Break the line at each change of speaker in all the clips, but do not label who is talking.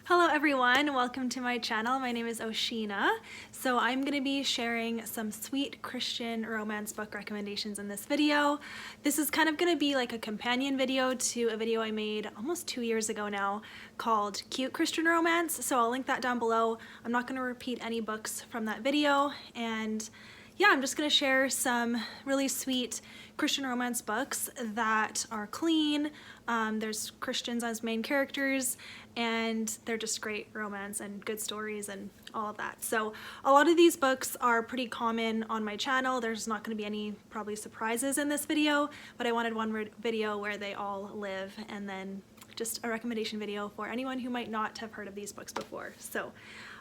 Hello everyone, welcome to my channel. My name is Oshina. So I'm going to be sharing some sweet Christian romance book recommendations in this video. This is kind of going to be like a companion video to a video I made almost 2 years ago now called Cute Christian Romance. So I'll link that down below. I'm not going to repeat any books from that video, and yeah, I'm just going to share some really sweet Christian romance books that are clean. There's Christians as main characters, and they're just great romance and good stories and all of that. So a lot of these books are pretty common on my channel. There's not going to be any probably surprises in this video, but I wanted one video where they all live, and then just a recommendation video for anyone who might not have heard of these books before. So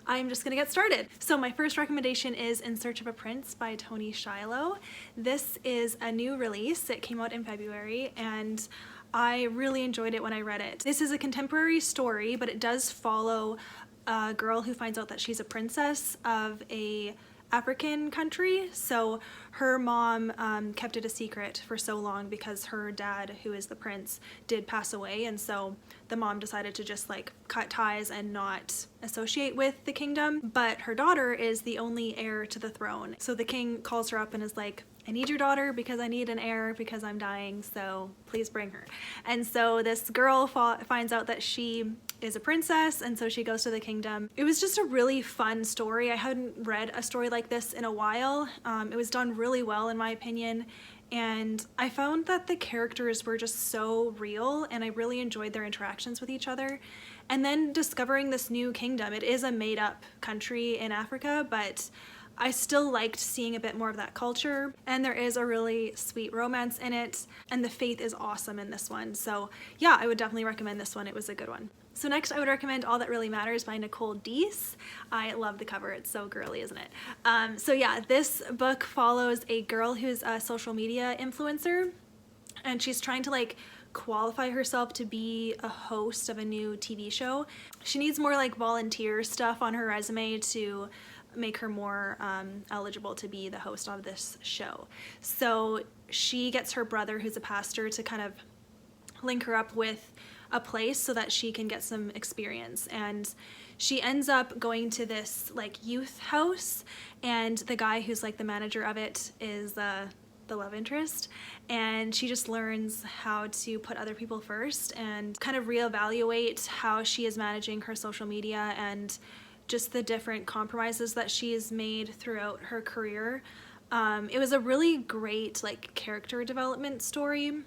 I'm just gonna get started. So my first recommendation is In Search of a Prince by Toni Shiloh. This is a new release. It came out in February, and I really enjoyed it when I read it. This is a contemporary story, but it does follow a girl who finds out that she's a princess of a African country. So her mom kept it a secret for so long because her dad, who is the prince, did pass away, and so the mom decided to just like cut ties and not associate with the kingdom. But her daughter is the only heir to the throne. So the king calls her up and is like, I need your daughter because I need an heir because I'm dying, so please bring her. And so this girl finds out that she is a princess, and so she goes to the kingdom. It was just a really fun story. I hadn't read a story like this in a while. It was done really well in my opinion, and I found that the characters were just so real, and I really enjoyed their interactions with each other. And then discovering this new kingdom. It is a made-up country in Africa, but I still liked seeing a bit more of that culture, and there is a really sweet romance in it, and the faith is awesome in this one. So yeah, I would definitely recommend this one. It was a good one. So next I would recommend All That Really Matters by Nicole Deese. I love the cover, it's so girly, isn't it? So yeah, this book follows a girl who's a social media influencer, and she's trying to like qualify herself to be a host of a new TV show. She needs more like volunteer stuff on her resume to make her more eligible to be the host of this show. So she gets her brother, who's a pastor, to kind of link her up with a place so that she can get some experience. And she ends up going to this like youth house, and the guy who's like the manager of it is the love interest, and she just learns how to put other people first and kind of reevaluate how she is managing her social media and just the different compromises that she has made throughout her career. It was a really great like character development story,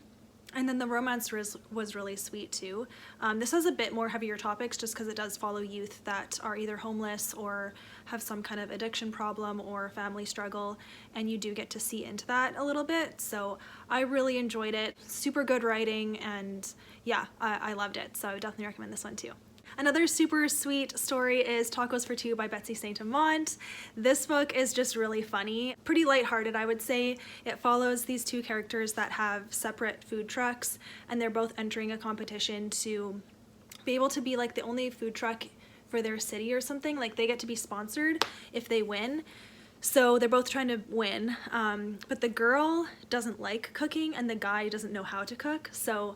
and then the romance was really sweet too. This has a bit more heavier topics just because it does follow youth that are either homeless or have some kind of addiction problem or family struggle, and you do get to see into that a little bit. So I really enjoyed it. Super good writing, and yeah, I loved it. So I would definitely recommend this one too. Another super sweet story is Tacos for Two by Betsy St. Amant. This book is just really funny, pretty lighthearted I would say. It follows these two characters that have separate food trucks, and they're both entering a competition to be able to be like the only food truck for their city or something. Like they get to be sponsored if they win. So they're both trying to win, but the girl doesn't like cooking and the guy doesn't know how to cook. So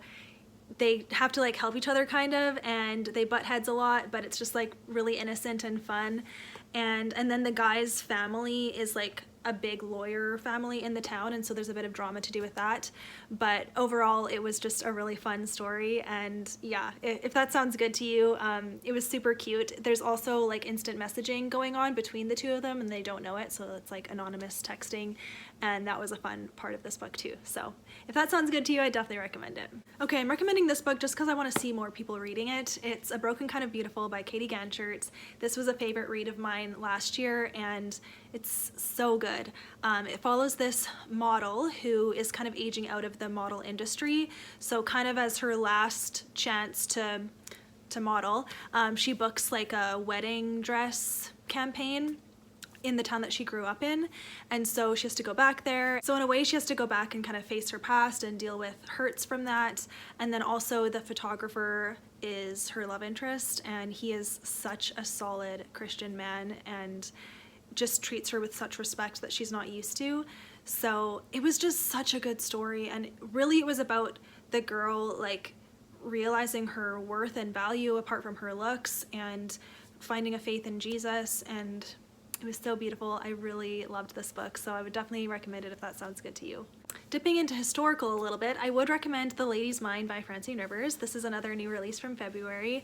they have to like help each other kind of, and they butt heads a lot, but it's just like really innocent and fun. And then the guy's family is like a big lawyer family in the town, and so there's a bit of drama to do with that. But overall it was just a really fun story, and yeah, if that sounds good to you, it was super cute. There's also like instant messaging going on between the two of them, and they don't know it, so it's like anonymous texting, and that was a fun part of this book too. So if that sounds good to you, I definitely recommend it. Okay, I'm recommending this book just because I want to see more people reading it. It's A Broken Kind of Beautiful by Katie Ganchert. This was a favorite read of mine last year, and it's so good. It follows this model who is kind of aging out of the model industry. So kind of as her last chance to model, she books like a wedding dress campaign in the town that she grew up in, and so she has to go back there. So in a way she has to go back and kind of face her past and deal with hurts from that. And then also the photographer is her love interest, and he is such a solid Christian man and just treats her with such respect that she's not used to. So it was just such a good story, and really it was about the girl like realizing her worth and value apart from her looks and finding a faith in Jesus, and it was so beautiful. I really loved this book, so I would definitely recommend it if that sounds good to you. Dipping into historical a little bit, I would recommend The Lady's Mind by Francine Rivers. This is another new release from February,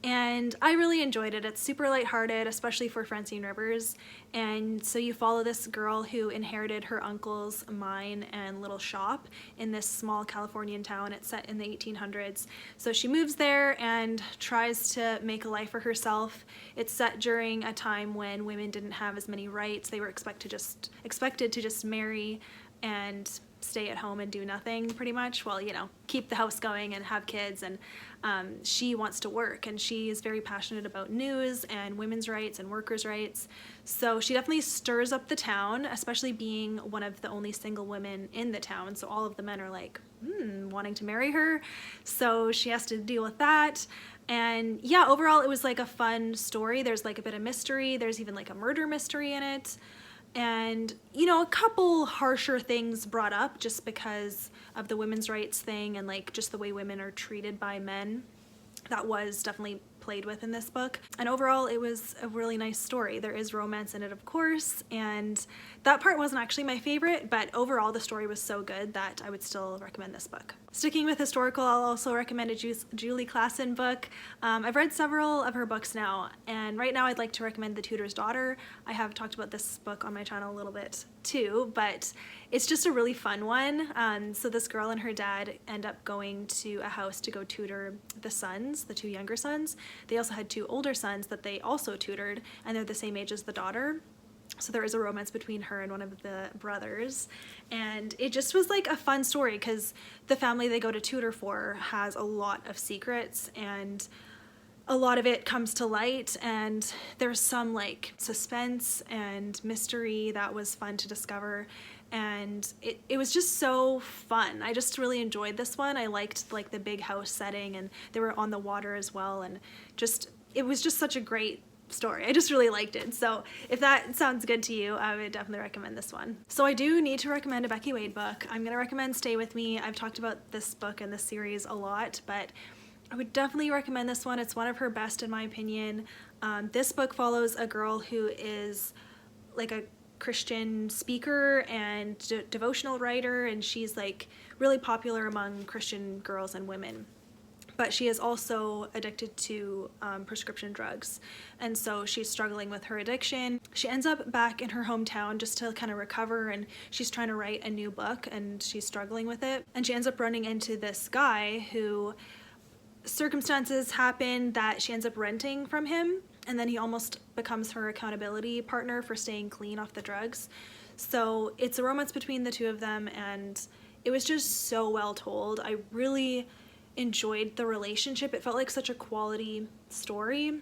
and I really enjoyed it. It's super lighthearted, especially for Francine Rivers, and so you follow this girl who inherited her uncle's mine and little shop in this small Californian town. It's set in the 1800s. So she moves there and tries to make a life for herself. It's set during a time when women didn't have as many rights. They were expected to just marry and stay at home and do nothing pretty much. Well, you know, keep the house going and have kids, and she wants to work, and she is very passionate about news and women's rights and workers' rights. So she definitely stirs up the town, especially being one of the only single women in the town. So all of the men are like, wanting to marry her. So she has to deal with that. And yeah, overall it was like a fun story. There's like a bit of mystery. There's even like a murder mystery in it. And, you know, a couple harsher things brought up just because of the women's rights thing and like just the way women are treated by men. That was definitely played with in this book. And overall, it was a really nice story. There is romance in it, of course, and that part wasn't actually my favorite, but overall the story was so good that I would still recommend this book. Sticking with historical, I'll also recommend a Julie Klassen book. I've read several of her books now, and right now I'd like to recommend The Tutor's Daughter. I have talked about this book on my channel a little bit too, but it's just a really fun one. So this girl and her dad end up going to a house to go tutor the sons, the two younger sons. They also had two older sons that they also tutored, and they're the same age as the daughter. So there is a romance between her and one of the brothers, and it just was like a fun story because the family they go to tutor for has a lot of secrets, and a lot of it comes to light, and there's some like suspense and mystery that was fun to discover, and it was just so fun. I just really enjoyed this one. I liked like the big house setting, and they were on the water as well, and just it was just such a great story. I just really liked it. So if that sounds good to you, I would definitely recommend this one. So I do need to recommend a Becky Wade book. I'm gonna recommend Stay With Me. I've talked about this book and this series a lot, but I would definitely recommend this one. It's one of her best in my opinion. This book follows a girl who is like a Christian speaker and devotional writer, and she's like really popular among Christian girls and women. But she is also addicted to prescription drugs, and so she's struggling with her addiction. She ends up back in her hometown just to kind of recover, and she's trying to write a new book, and she's struggling with it. And she ends up running into this guy who circumstances happen that she ends up renting from him, and then he almost becomes her accountability partner for staying clean off the drugs. So it's a romance between the two of them, and it was just so well told. I really enjoyed the relationship. It felt like such a quality story,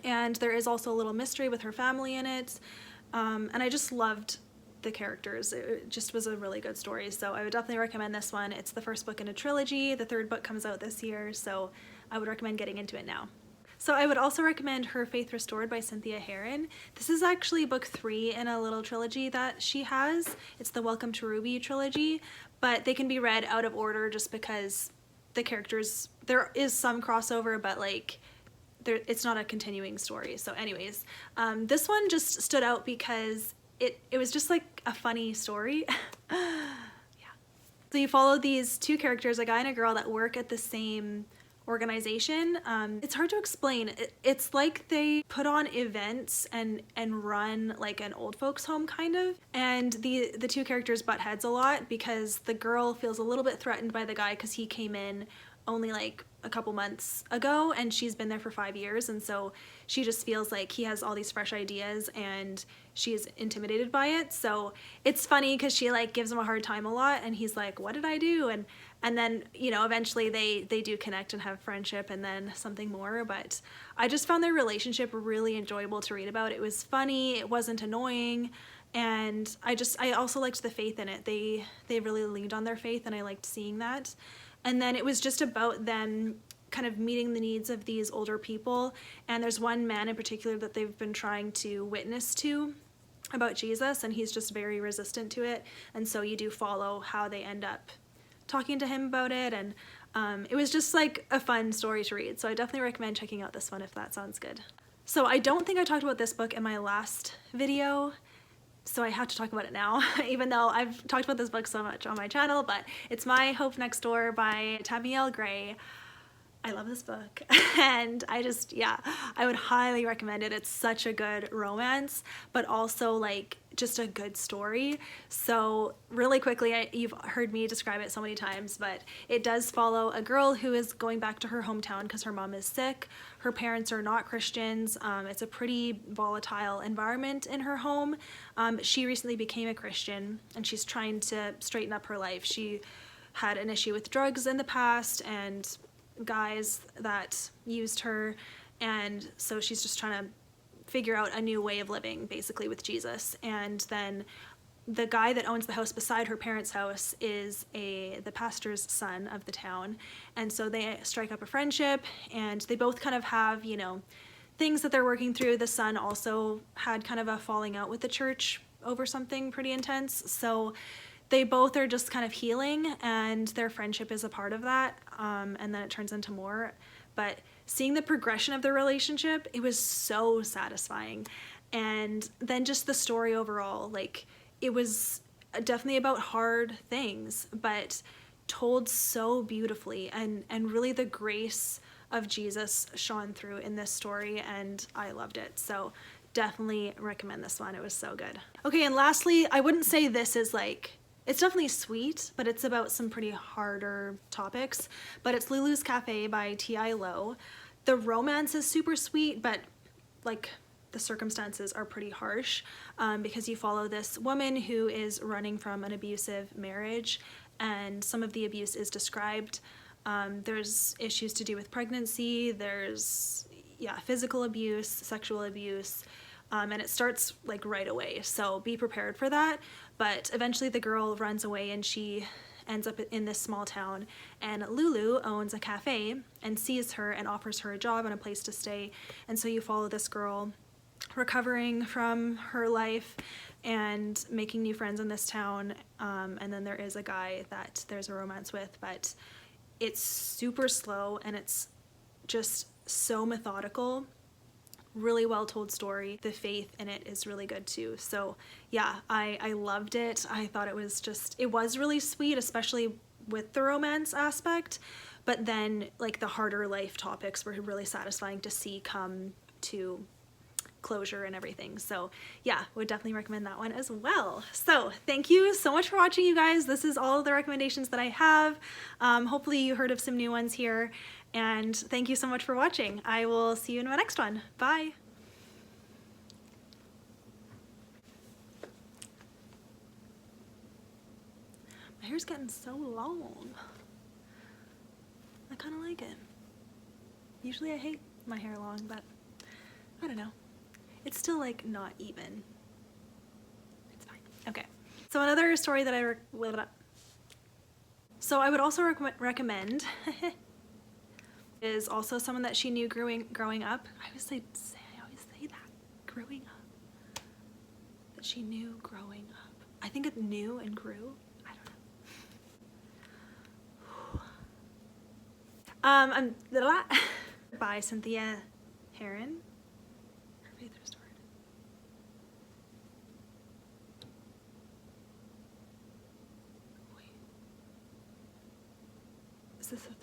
and there is also a little mystery with her family in it, and I just loved the characters. It just was a really good story, so I would definitely recommend this one. It's the first book in a trilogy. The third book comes out this year, so I would recommend getting into it now. So I would also recommend Her Faith Restored by Cynthia Herron. This is actually book 3 in a little trilogy that she has. It's the Welcome to Ruby trilogy, but they can be read out of order just because the characters, there is some crossover, but like it's not a continuing story. So anyways, this one just stood out because it was just like a funny story. Yeah. So you follow these two characters, a guy and a girl, that work at the same organization. It's hard to explain. It's like they put on events and run like an old folks home kind of, and the two characters butt heads a lot because the girl feels a little bit threatened by the guy because he came in only like a couple months ago and she's been there for 5 years, and so she just feels like he has all these fresh ideas and she is intimidated by it. So it's funny because she like gives him a hard time a lot, and he's like, what did I do? And then, you know, eventually they do connect and have friendship and then something more. But I just found their relationship really enjoyable to read about. It was funny, it wasn't annoying, and I also liked the faith in it. They really leaned on their faith, and I liked seeing that. And then it was just about them kind of meeting the needs of these older people, and there's one man in particular that they've been trying to witness to about Jesus, and he's just very resistant to it, and so you do follow how they end up talking to him about it. And It was just like a fun story to read, so I definitely recommend checking out this one if that sounds good. So I don't think I talked about this book in my last video, so I have to talk about it now, even though I've talked about this book so much on my channel, but it's My Hope Next Door by Tammiel Gray. I love this book and I would highly recommend it. It's such a good romance, but also like just a good story. So really quickly, you've heard me describe it so many times, but it does follow a girl who is going back to her hometown because her mom is sick. Her parents are not Christians. It's a pretty volatile environment in her home. She recently became a Christian and she's trying to straighten up her life. She had an issue with drugs in the past and guys that used her, and so she's just trying to figure out a new way of living basically with Jesus. And then the guy that owns the house beside her parents' house is the pastor's son of the town, and so they strike up a friendship and they both kind of have, you know, things that they're working through. The son also had kind of a falling out with the church over something pretty intense, so they both are just kind of healing and their friendship is a part of that, and then it turns into more. But seeing the progression of their relationship, it was so satisfying. And then just the story overall, like, it was definitely about hard things, but told so beautifully, and really the grace of Jesus shone through in this story, and I loved it. So definitely recommend this one. It was so good. Okay, and lastly, I wouldn't say this is like, it's definitely sweet, but it's about some pretty harder topics. But it's Lulu's Cafe by T.I. Lowe. The romance is super sweet, but like the circumstances are pretty harsh, because you follow this woman who is running from an abusive marriage, and some of the abuse is described. There's issues to do with pregnancy, there's physical abuse, sexual abuse, and it starts like right away, so be prepared for that. But eventually the girl runs away and she ends up in this small town, and Lulu owns a cafe and sees her and offers her a job and a place to stay. And so you follow this girl recovering from her life and making new friends in this town, and then there is a guy that there's a romance with, but it's super slow and it's just so methodical. Really well told story. The faith in it is really good too. So yeah, I loved it. I thought it was really sweet, especially with the romance aspect, but then like the harder life topics were really satisfying to see come to closure and everything. So yeah, would definitely recommend that one as well. So thank you so much for watching, you guys. This is all of the recommendations that I have. Hopefully you heard of some new ones here, and thank you so much for watching. I will see you in my next one. Bye. My hair's getting so long. I kind of like it. Usually I hate my hair long, but I don't know. It's still like not even. It's fine. Okay. So another story that I would also recommend is also someone that she knew growing up. I always say that, growing up. That she knew growing up. I think it knew and grew. I don't know. By Cynthia Herron. Is this the